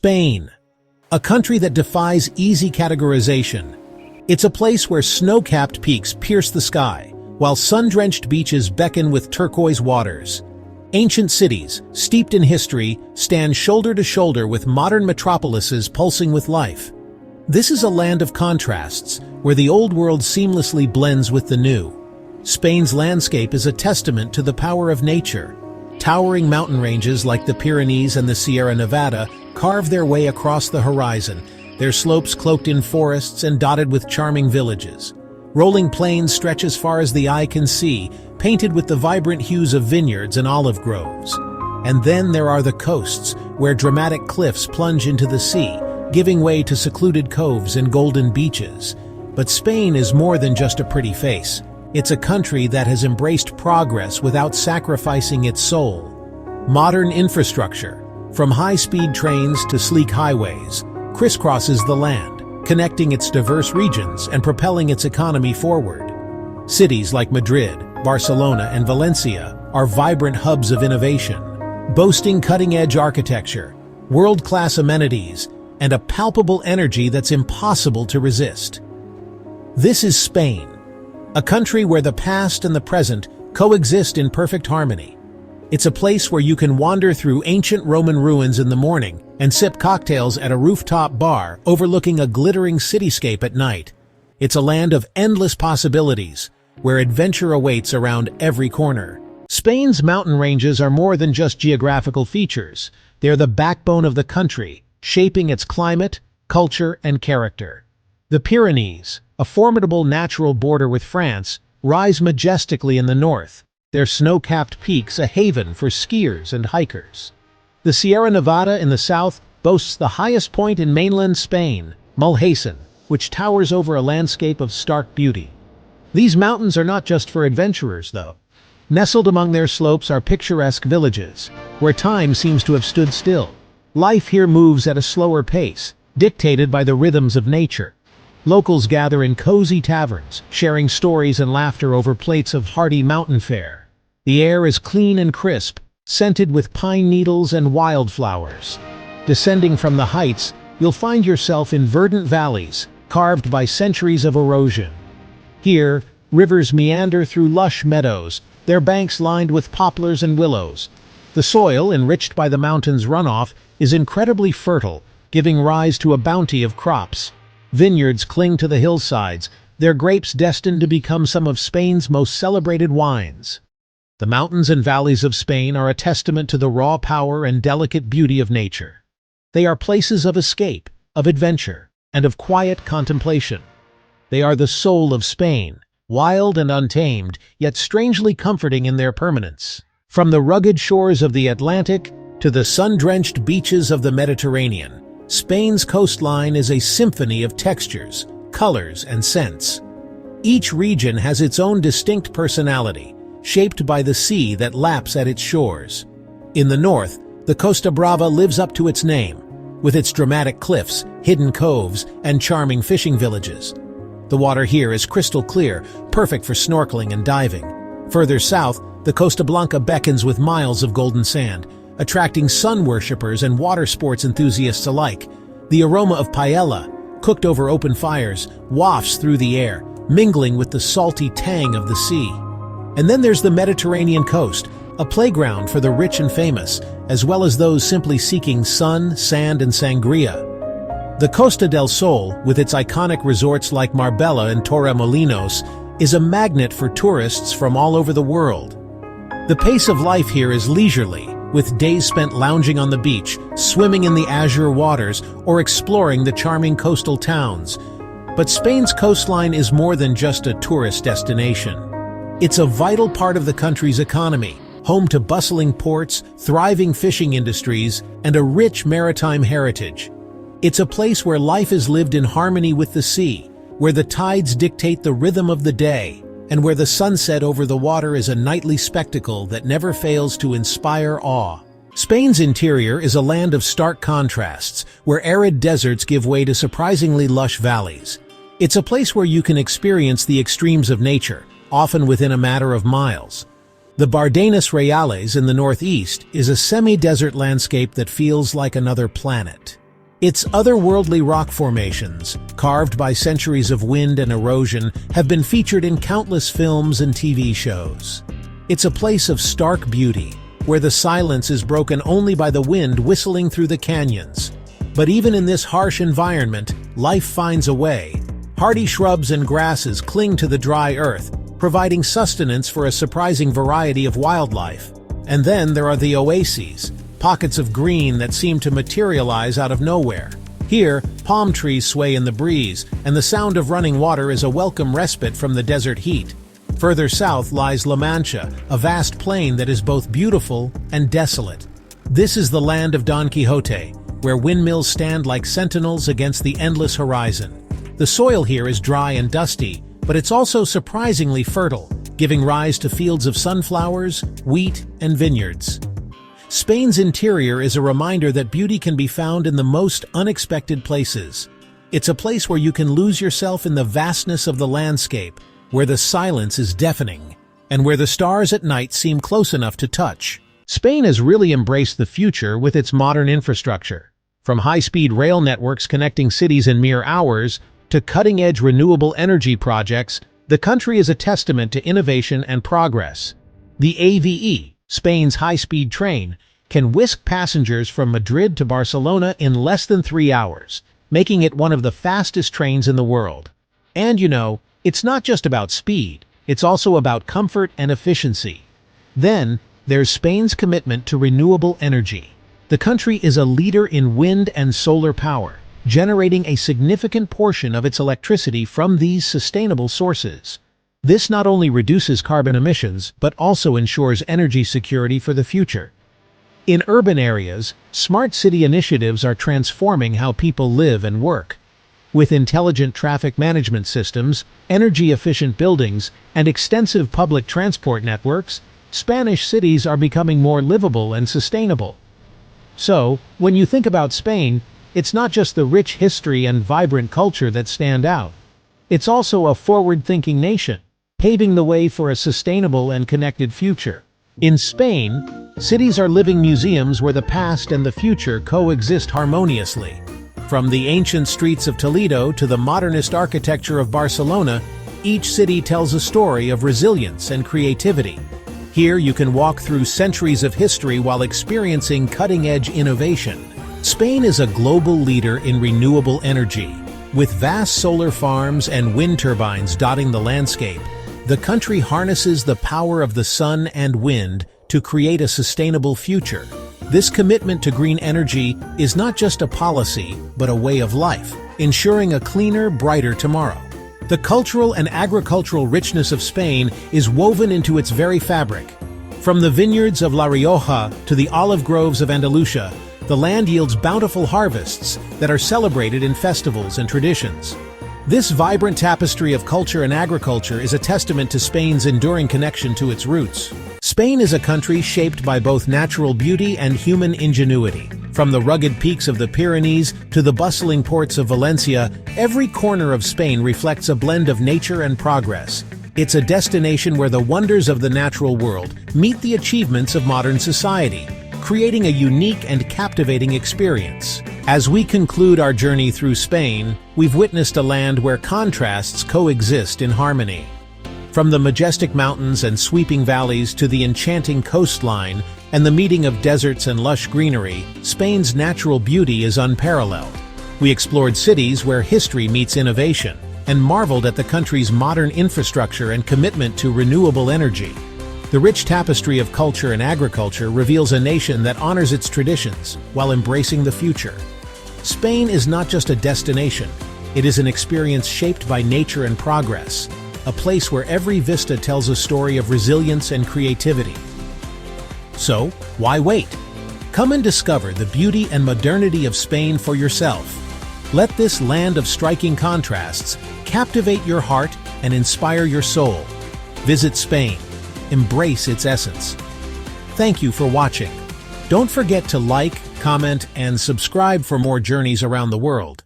Spain, a country that defies easy categorization. It's a place where snow-capped peaks pierce the sky, while sun-drenched beaches beckon with turquoise waters. Ancient cities, steeped in history, stand shoulder to shoulder with modern metropolises pulsing with life. This is a land of contrasts, where the old world seamlessly blends with the new. Spain's landscape is a testament to the power of nature. Towering mountain ranges like the Pyrenees and the Sierra Nevada carve their way across the horizon, their slopes cloaked in forests and dotted with charming villages. Rolling plains stretch as far as the eye can see, painted with the vibrant hues of vineyards and olive groves. And then there are the coasts, where dramatic cliffs plunge into the sea, giving way to secluded coves and golden beaches. But Spain is more than just a pretty face. It's a country that has embraced progress without sacrificing its soul. Modern infrastructure, from high-speed trains to sleek highways, crisscrosses the land, connecting its diverse regions and propelling its economy forward. Cities like Madrid, Barcelona, and Valencia are vibrant hubs of innovation, boasting cutting-edge architecture, world-class amenities, and a palpable energy that's impossible to resist. This is Spain, a country where the past and the present coexist in perfect harmony. It's a place where you can wander through ancient Roman ruins in the morning and sip cocktails at a rooftop bar overlooking a glittering cityscape at night. It's a land of endless possibilities, where adventure awaits around every corner. Spain's mountain ranges are more than just geographical features. They're the backbone of the country, shaping its climate, culture, and character. The Pyrenees, a formidable natural border with France, rise majestically in the north, their snow-capped peaks a haven for skiers and hikers. The Sierra Nevada in the south boasts the highest point in mainland Spain, Mulhacen, which towers over a landscape of stark beauty. These mountains are not just for adventurers, though. Nestled among their slopes are picturesque villages, where time seems to have stood still. Life here moves at a slower pace, dictated by the rhythms of nature. Locals gather in cozy taverns, sharing stories and laughter over plates of hearty mountain fare. The air is clean and crisp, scented with pine needles and wildflowers. Descending from the heights, you'll find yourself in verdant valleys, carved by centuries of erosion. Here, rivers meander through lush meadows, their banks lined with poplars and willows. The soil, enriched by the mountain's runoff, is incredibly fertile, giving rise to a bounty of crops. Vineyards cling to the hillsides, their grapes destined to become some of Spain's most celebrated wines. The mountains and valleys of Spain are a testament to the raw power and delicate beauty of nature. They are places of escape, of adventure, and of quiet contemplation. They are the soul of Spain, wild and untamed, yet strangely comforting in their permanence. From the rugged shores of the Atlantic to the sun-drenched beaches of the Mediterranean, Spain's coastline is a symphony of textures, colors, and scents. Each region has its own distinct personality, shaped by the sea that laps at its shores. In the north, the Costa Brava lives up to its name, with its dramatic cliffs, hidden coves, and charming fishing villages. The water here is crystal clear, perfect for snorkeling and diving. Further south, the Costa Blanca beckons with miles of golden sand, attracting sun worshippers and water sports enthusiasts alike. The aroma of paella, cooked over open fires, wafts through the air, mingling with the salty tang of the sea. And then there's the Mediterranean coast, a playground for the rich and famous, as well as those simply seeking sun, sand, and sangria. The Costa del Sol, with its iconic resorts like Marbella and Torremolinos, is a magnet for tourists from all over the world. The pace of life here is leisurely, with days spent lounging on the beach, swimming in the azure waters, or exploring the charming coastal towns. But Spain's coastline is more than just a tourist destination. It's a vital part of the country's economy, home to bustling ports, thriving fishing industries, and a rich maritime heritage. It's a place where life is lived in harmony with the sea, where the tides dictate the rhythm of the day, and where the sunset over the water is a nightly spectacle that never fails to inspire awe. Spain's interior is a land of stark contrasts, where arid deserts give way to surprisingly lush valleys. It's a place where you can experience the extremes of nature, often within a matter of miles. The Bardenas Reales in the northeast is a semi-desert landscape that feels like another planet. Its otherworldly rock formations, carved by centuries of wind and erosion, have been featured in countless films and TV shows. It's a place of stark beauty, where the silence is broken only by the wind whistling through the canyons. But even in this harsh environment, life finds a way. Hardy shrubs and grasses cling to the dry earth, providing sustenance for a surprising variety of wildlife. And then there are the oases, pockets of green that seem to materialize out of nowhere. Here, palm trees sway in the breeze, and the sound of running water is a welcome respite from the desert heat. Further south lies La Mancha, a vast plain that is both beautiful and desolate. This is the land of Don Quixote, where windmills stand like sentinels against the endless horizon. The soil here is dry and dusty, but it's also surprisingly fertile, giving rise to fields of sunflowers, wheat, and vineyards. Spain's interior is a reminder that beauty can be found in the most unexpected places. It's a place where you can lose yourself in the vastness of the landscape, where the silence is deafening, and where the stars at night seem close enough to touch. Spain has really embraced the future with its modern infrastructure. From high-speed rail networks connecting cities in mere hours to cutting-edge renewable energy projects, the country is a testament to innovation and progress. The AVE, Spain's high-speed train, can whisk passengers from Madrid to Barcelona in less than 3 hours, making it one of the fastest trains in the world. And it's not just about speed, it's also about comfort and efficiency. Then, there's Spain's commitment to renewable energy. The country is a leader in wind and solar power, generating a significant portion of its electricity from these sustainable sources. This not only reduces carbon emissions, but also ensures energy security for the future. In urban areas, smart city initiatives are transforming how people live and work. With intelligent traffic management systems, energy-efficient buildings, and extensive public transport networks, Spanish cities are becoming more livable and sustainable. So, when you think about Spain, it's not just the rich history and vibrant culture that stand out. It's also a forward-thinking nation, paving the way for a sustainable and connected future. In Spain, cities are living museums where the past and the future coexist harmoniously. From the ancient streets of Toledo to the modernist architecture of Barcelona, each city tells a story of resilience and creativity. Here you can walk through centuries of history while experiencing cutting-edge innovation. Spain is a global leader in renewable energy. With vast solar farms and wind turbines dotting the landscape, the country harnesses the power of the sun and wind to create a sustainable future. This commitment to green energy is not just a policy, but a way of life, ensuring a cleaner, brighter tomorrow. The cultural and agricultural richness of Spain is woven into its very fabric. From the vineyards of La Rioja to the olive groves of Andalusia, the land yields bountiful harvests that are celebrated in festivals and traditions. This vibrant tapestry of culture and agriculture is a testament to Spain's enduring connection to its roots. Spain is a country shaped by both natural beauty and human ingenuity. From the rugged peaks of the Pyrenees to the bustling ports of Valencia, every corner of Spain reflects a blend of nature and progress. It's a destination where the wonders of the natural world meet the achievements of modern society, creating a unique and captivating experience. As we conclude our journey through Spain, we've witnessed a land where contrasts coexist in harmony. From the majestic mountains and sweeping valleys to the enchanting coastline and the meeting of deserts and lush greenery, Spain's natural beauty is unparalleled. We explored cities where history meets innovation and marveled at the country's modern infrastructure and commitment to renewable energy. The rich tapestry of culture and agriculture reveals a nation that honors its traditions while embracing the future. Spain is not just a destination, it is an experience shaped by nature and progress, a place where every vista tells a story of resilience and creativity. So, why wait? Come and discover the beauty and modernity of Spain for yourself. Let this land of striking contrasts captivate your heart and inspire your soul. Visit Spain. Embrace its essence. Thank you for watching. Don't forget to like, comment, and subscribe for more journeys around the world.